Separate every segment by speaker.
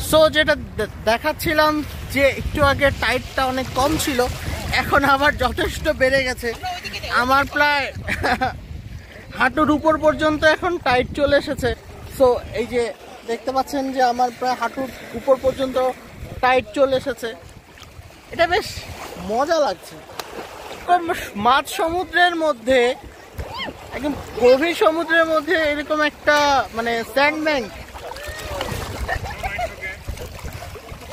Speaker 1: So যেটা দেখাচ্ছিলাম যে একটু আগে টাইটটা অনেক কম ছিল, এখন আবার যথেষ্ট বেড়ে গেছে। আমার প্রায় হাঁটুর উপর পর্যন্ত এখন টাইট চলে এসেছে। সো এই যে দেখতে পাচ্ছেন যে আমার প্রায় হাঁটুর উপর পর্যন্ত টাইট চলে এসেছে। এটা বেশ মজা লাগছে। মাঝ সমুদ্রের মধ্যে, একদম গভীর সমুদ্রের মধ্যে এরকম একটা মানে স্যান্ডব্যাংক,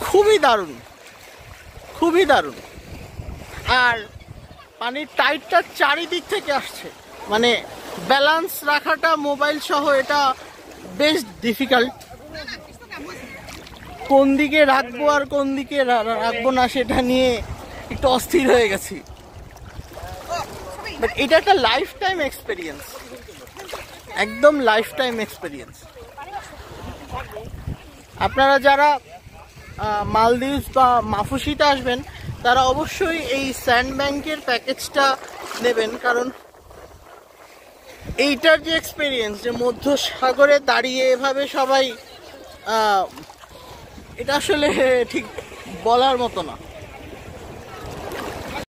Speaker 1: খুবই দারুণ, খুবই দারুণ। আর পানির টাইটটা চারিদিক থেকে আসছে, মানে ব্যালেন্স রাখাটা মোবাইল সহ এটা বেশ ডিফিকাল্ট। কোন দিকে রাখবো আর কোন দিকে রাখবো না সেটা নিয়ে একটু অস্থির হয়ে গেছি। বাট এটা একটা লাইফ টাইম এক্সপিরিয়েন্স, একদম লাইফ টাইম এক্সপিরিয়েন্স। আপনারা যারা মালদ্বীপ বা মাফুসিতে আসবেন তারা অবশ্যই এই স্যান্ডব্যাংকের প্যাকেজটা নেবেন, কারণ এইটার যে এক্সপিরিয়েন্স, যে মধ্য সাগরে দাঁড়িয়ে এভাবে সবাই, এটা আসলে ঠিক বলার মতো না।